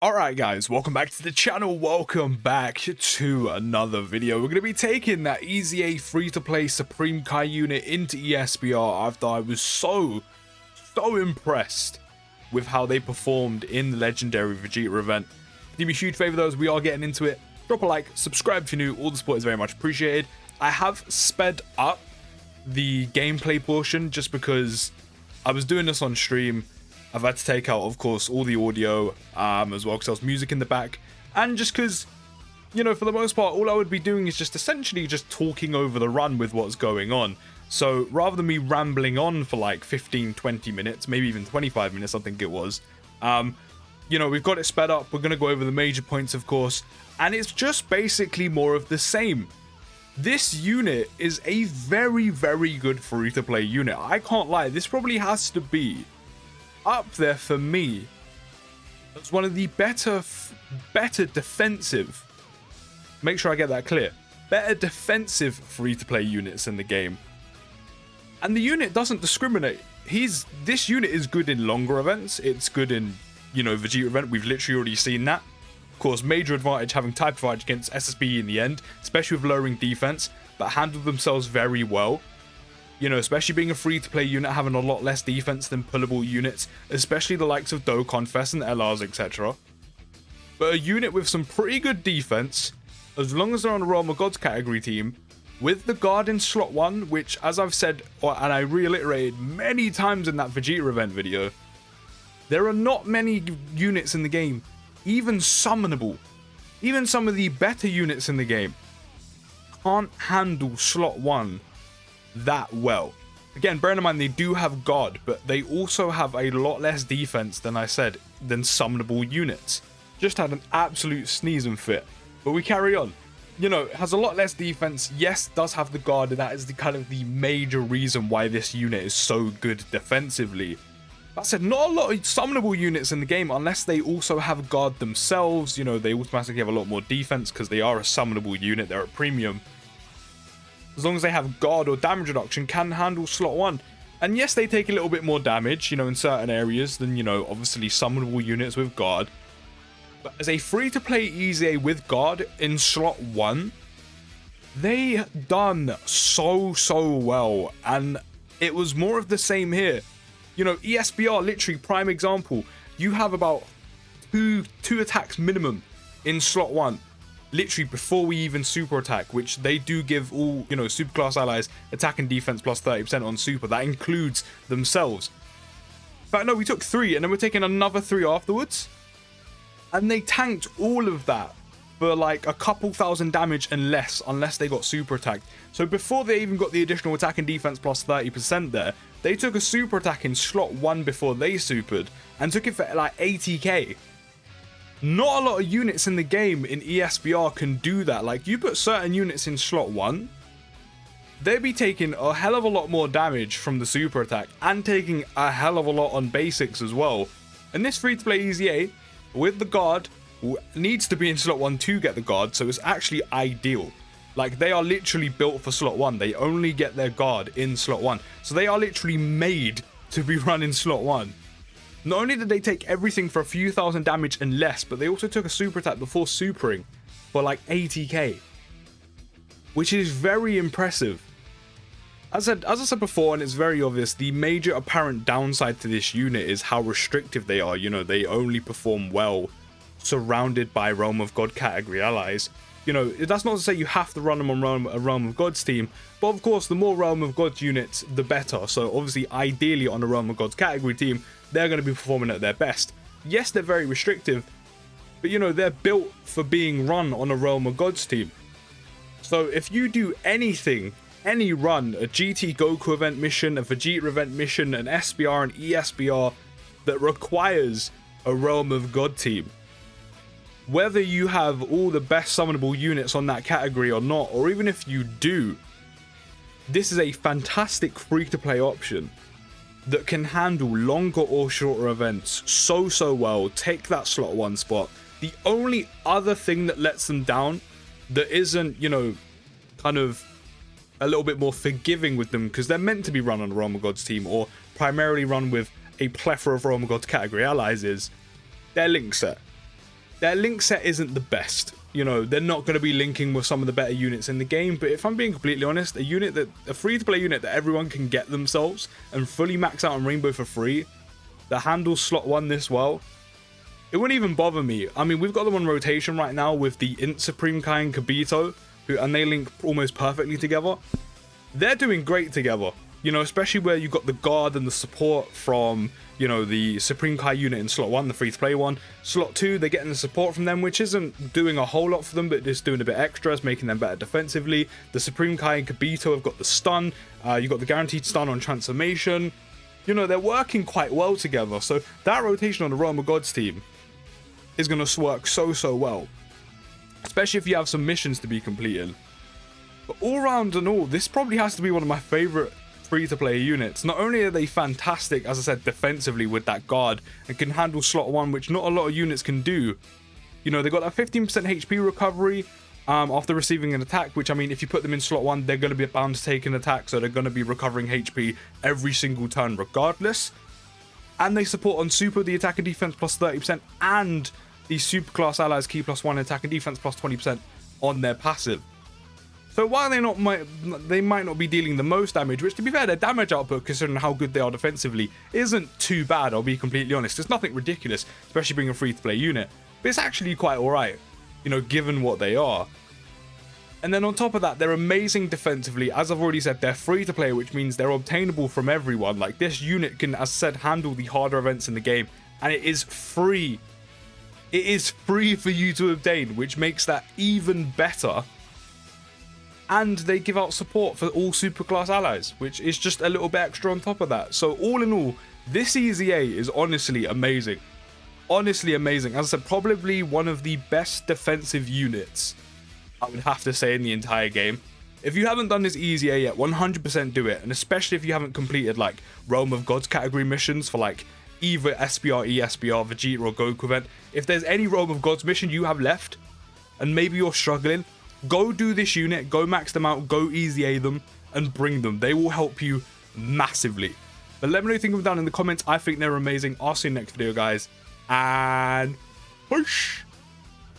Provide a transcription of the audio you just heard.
Alright guys, welcome back to the channel, welcome back to another video. We're going to be taking that EZA free-to-play Supreme Kai unit into ESBR after I was so impressed with how they performed in the Legendary Vegeta event. Do me a huge favour though, as we are getting into it. Drop a like, subscribe if you're new, all the support is very much appreciated. I have sped up the gameplay portion just because I was doing this on stream. I've had to take out, of course, all the audio as well because there's music in the back. And just because, you know, for the most part, all I would be doing is just essentially just talking over the run with what's going on. So rather than me rambling on for like 15, 20 minutes, maybe even 25 minutes, I think it was, you know, we've got it sped up. We're going to go over the major points, of course. And it's just basically more of the same. This unit is a very, very good free-to-play unit. I can't lie. This probably has to be up there for me as one of the better defensive, make sure I get that clear, better defensive free-to-play units in the game. And the unit doesn't discriminate. This unit is good in longer events. It's good in, you know, Vegeta event. We've literally already seen that. Of course, major advantage having type advantage against SSB in the end, especially with lowering defense, but handled themselves very well. You know, especially being a free-to-play unit, having a lot less defense than pullable units, especially the likes of Dokkan Fest and LRs, etc. But a unit with some pretty good defense, as long as they're on a Realm of Gods category team, with the guard in slot 1, which, as I've said, and I reiterated many times in that Vegeta event video, there are not many units in the game, even summonable, even some of the better units in the game, can't handle slot 1 that well. Again, bearing in mind they do have guard, but they also have a lot less defense than I said than summonable units. Just had an absolute sneeze and fit, but we carry on. You know, it has a lot less defense. Yes, does have the guard, and that is the kind of the major reason why this unit is so good defensively. That said, not a lot of summonable units in the game unless they also have guard themselves. You know, they automatically have a lot more defense because they are a summonable unit. They're a premium. As long as they have guard or damage reduction, can handle slot 1. And yes, they take a little bit more damage, you know, in certain areas than, you know, obviously summonable units with guard. But as a free-to-play EZA with guard in slot 1, they done so well. And it was more of the same here. You know, ESBR, literally, prime example. You have about two attacks minimum in slot 1. Literally before we even super attack, which they do give all, you know, super class allies attack and defense plus 30% on super. That includes themselves. In fact, no, we took 3 and then we're taking another 3 afterwards. And they tanked all of that for like a couple thousand damage and less, unless they got super attacked. So before they even got the additional attack and defense plus 30% there, they took a super attack in slot 1 before they supered and took it for like 80k. Not a lot of units in the game in ESBR can do that. Like, you put certain units in slot 1, they'd be taking a hell of a lot more damage from the super attack and taking a hell of a lot on basics as well. And this free-to-play EZA with the guard needs to be in slot 1 to get the guard, so it's actually ideal. Like, they are literally built for slot 1. They only get their guard in slot 1. So they are literally made to be run in slot 1. Not only did they take everything for a few thousand damage and less, but they also took a super attack before supering for like 80k. Which is very impressive. As I said before, and it's very obvious, the major apparent downside to this unit is how restrictive they are. You know, they only perform well surrounded by Realm of God category allies. You know, that's not to say you have to run them on a Realm of Gods team, but of course, the more Realm of Gods units, the better. So obviously, ideally on a Realm of Gods category team, they're going to be performing at their best. Yes, they're very restrictive, but you know, they're built for being run on a Realm of Gods team. So if you do anything, any run, a GT Goku event mission, a Vegeta event mission, an SBR and ESBR that requires a Realm of God team, whether you have all the best summonable units on that category or not, or even if you do, this is a fantastic free-to-play option that can handle longer or shorter events so well, take that slot 1 spot. The only other thing that lets them down, that isn't, you know, kind of a little bit more forgiving with them, because they're meant to be run on a Realm of Gods team, or primarily run with a plethora of Realm of Gods category allies, is their link set. their link set isn't the best. You know, they're not going to be linking with some of the better units in the game, but if I'm being completely honest, a free-to-play unit that everyone can get themselves and fully max out on Rainbow for free, that handles slot 1 this well, it wouldn't even bother me. I mean, we've got them on rotation right now with the Int Supreme Kai and Kibito, and they link almost perfectly together. They're doing great together, you know, especially where you got the guard and the support from, you know, the Supreme Kai unit in slot 1, the free-to-play one. Slot 2, they're getting the support from them, which isn't doing a whole lot for them, but just doing a bit extra. It's making them better defensively. The Supreme Kai and Kibito have got the stun. You got the guaranteed stun on transformation. You know, they're working quite well together. So that rotation on the Realm of Gods team is going to work so well. Especially if you have some missions to be completed. But all round and all, this probably has to be one of my favourite free-to-play units. Not only are they fantastic, as I said, defensively with that guard, and can handle slot 1, which not a lot of units can do. You know, they got that 15% HP recovery after receiving an attack, which, I mean, if you put them in slot 1, they're going to be bound to take an attack, so they're going to be recovering HP every single turn regardless. And they support on super the attack and defense plus 30%, and the super class allies key plus 1 attack and defense plus 20% on their passive. So while they might not be dealing the most damage, which to be fair, their damage output, considering how good they are defensively, isn't too bad, I'll be completely honest. It's nothing ridiculous, especially being a free-to-play unit. But it's actually quite alright, you know, given what they are. And then on top of that, they're amazing defensively. As I've already said, they're free-to-play, which means they're obtainable from everyone. Like, this unit can, as I said, handle the harder events in the game, and it is free. It is free for you to obtain, which makes that even better. And they give out support for all superclass allies, which is just a little bit extra on top of that. So all in all, this EZA is honestly amazing. Honestly amazing. As I said, probably one of the best defensive units, I would have to say, in the entire game. If you haven't done this EZA yet, 100% do it. And especially if you haven't completed like Realm of Gods category missions for like either SBR, ESBR, Vegeta or Goku event. If there's any Realm of Gods mission you have left, and maybe you're struggling, go do this unit, go max them out, go EZA them, and bring them. They will help you massively. But let me know what you think of them down in the comments. I think they're amazing. I'll see you next video, guys. And push!